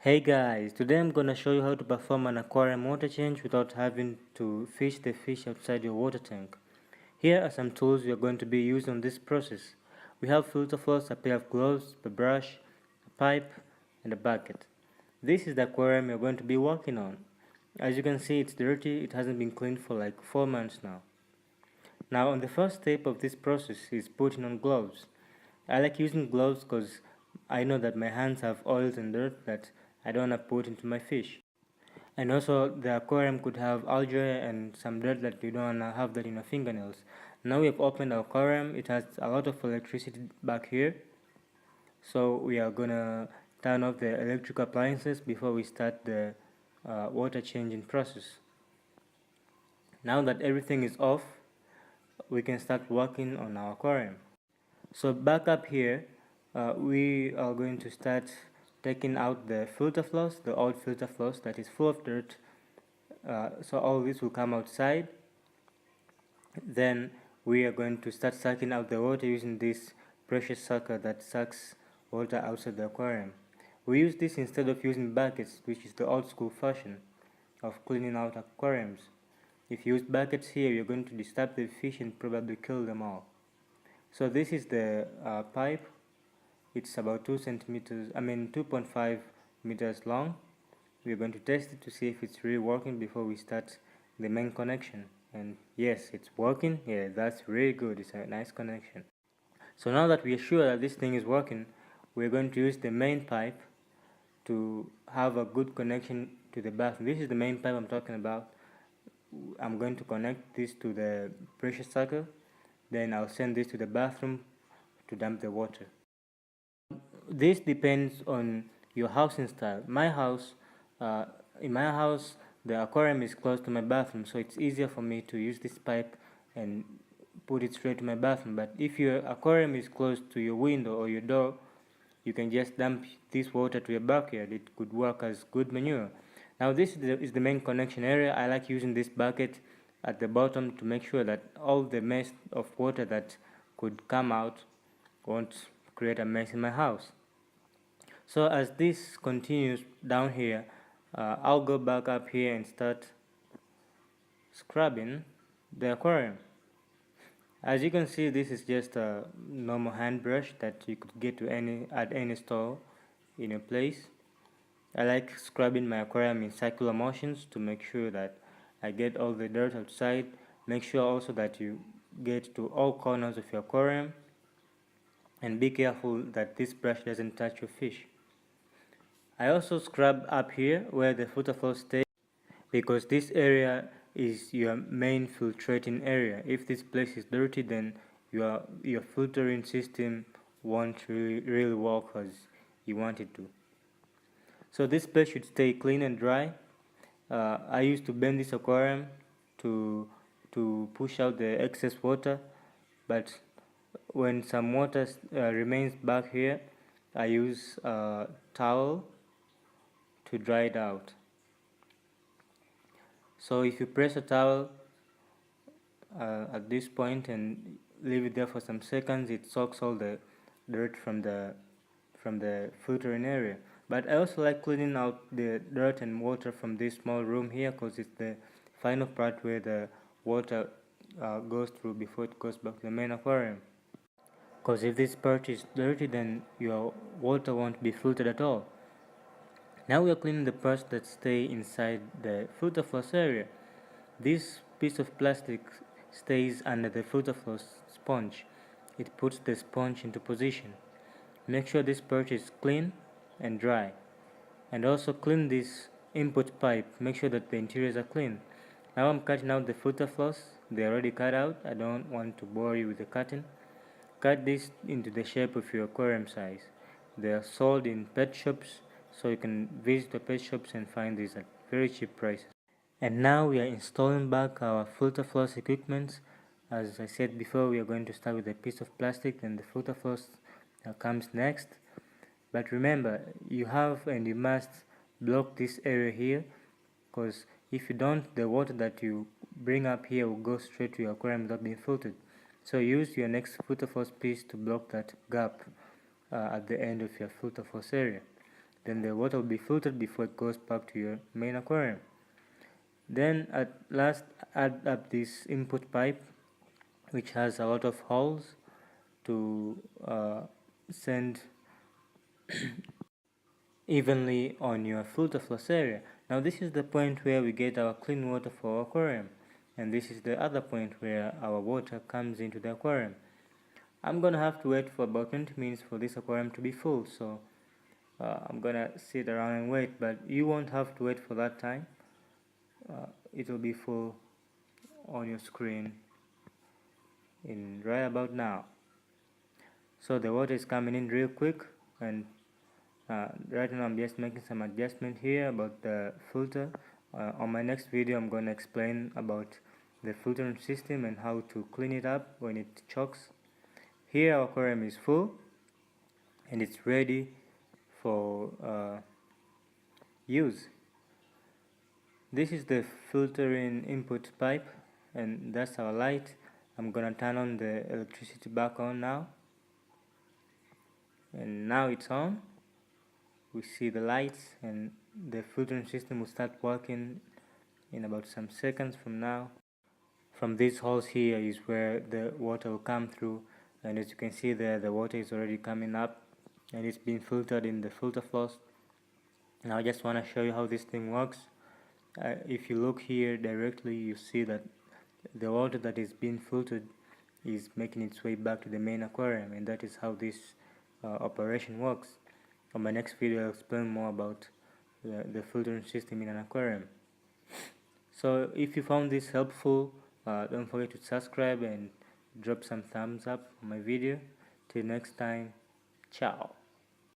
Hey guys, today I'm gonna show you how to perform an aquarium water change without having to fish the fish outside your water tank. Here are some tools we are going to be using on this process. We have filter floss, a pair of gloves, a brush, a pipe, and a bucket. This is the aquarium you're going to be working on. As you can see, it's dirty, it hasn't been cleaned for like 4 months now. Now on the first step of this process is putting on gloves. I like using gloves because I know that my hands have oils and dirt that I don't want to put into my fish. And also the aquarium could have algae and some dirt that you don't want to have that in your fingernails. Now we have opened our aquarium, it has a lot of electricity back here. So we are gonna turn off the electric appliances before we start the water changing process. Now that everything is off, we can start working on our aquarium. So back up here, we are going to start taking out the filter floss, the old filter floss that is full of dirt. So all this will come outside. Then we are going to start sucking out the water using this pressure sucker that sucks water outside the aquarium. We use this instead of using buckets, which is the old school fashion of cleaning out aquariums. If you use buckets here, you're going to disturb the fish and probably kill them all. So this is the pipe. It's about 2.5 meters long. We're going to test it to see if it's really working before we start the main connection. And yes, it's working. Yeah, that's really good. It's a nice connection. So now that we are sure that this thing is working, we're going to use the main pipe to have a good connection to the bathroom. This is the main pipe I'm talking about. I'm going to connect this to the pressure sucker, then I'll send this to the bathroom to dump the water. This depends on your housing style. In my house, the aquarium is close to my bathroom, so it's easier for me to use this pipe and put it straight to my bathroom. But if your aquarium is close to your window or your door, you can just dump this water to your backyard. It could work as good manure. Now this is the main connection area. I like using this bucket at the bottom to make sure that all the mess of water that could come out won't create a mess in my house. So as this continues down here, I'll go back up here and start scrubbing the aquarium. As you can see, this is just a normal hand brush that you could get at any store in your place. I like scrubbing my aquarium in circular motions to make sure that I get all the dirt outside. Make sure also that you get to all corners of your aquarium, and be careful that this brush doesn't touch your fish. I also scrub up here where the filter floss stays, because this area is your main filtrating area. If this place is dirty, then your filtering system won't really work as you want it to. So this place should stay clean and dry. I used to bend this aquarium to push out the excess water, but when some water remains back here, I use a towel to dry it out. So if you press a towel at this point and leave it there for some seconds, it soaks all the dirt from the filtering area. But I also like cleaning out the dirt and water from this small room here, because it's the final part where the water goes through before it goes back to the main aquarium. Because if this part is dirty, then your water won't be filtered at all. Now we are cleaning the parts that stay inside the filter floss area. This piece of plastic stays under the filter floss sponge. It puts the sponge into position. Make sure this part is clean and dry. And also clean this input pipe. Make sure that the interiors are clean. Now I'm cutting out the filter floss. They're already cut out. I don't want to bore you with the cutting. Cut this into the shape of your aquarium size. They are sold in pet shops, so you can visit the pet shops and find these at very cheap prices. And now we are installing back our filter floss equipment. As I said before, we are going to start with a piece of plastic, and the filter floss comes next. But remember, you have and you must block this area here, because if you don't, the water that you bring up here will go straight to your aquarium without being filtered. So use your next filter floss piece to block that gap at the end of your filter floss area. then the water will be filtered before it goes back to your main aquarium. Then at last add up this input pipe, which has a lot of holes to send evenly on your filter floss area. Now this is the point where we get our clean water for our aquarium, and this is the other point where our water comes into the aquarium. I'm gonna have to wait for about 20 minutes for this aquarium to be full, so I'm gonna sit around and wait, but you won't have to wait for that time. It will be full on your screen in right about now. So the water is coming in real quick, and right now I'm just making some adjustment here about the filter. On my next video I'm going to explain about the filtering system and how to clean it up when it chokes. Here our aquarium is full and it's ready for use. This is the filtering input pipe, and that's our light. I'm gonna turn on the electricity back on now, and now it's on. We see the lights, and the filtering system will start working in about some seconds from now. From these holes here is where the water will come through, and as you can see there, the water is already coming up and it's being filtered in the filter floss. Now I just want to show you how this thing works. If you look here directly, you see that the water that is being filtered is making its way back to the main aquarium, and that is how this operation works. On my next video I'll explain more about the filtering system in an aquarium. So if you found this helpful, don't forget to subscribe and drop some thumbs up on my video. Till next time, ciao.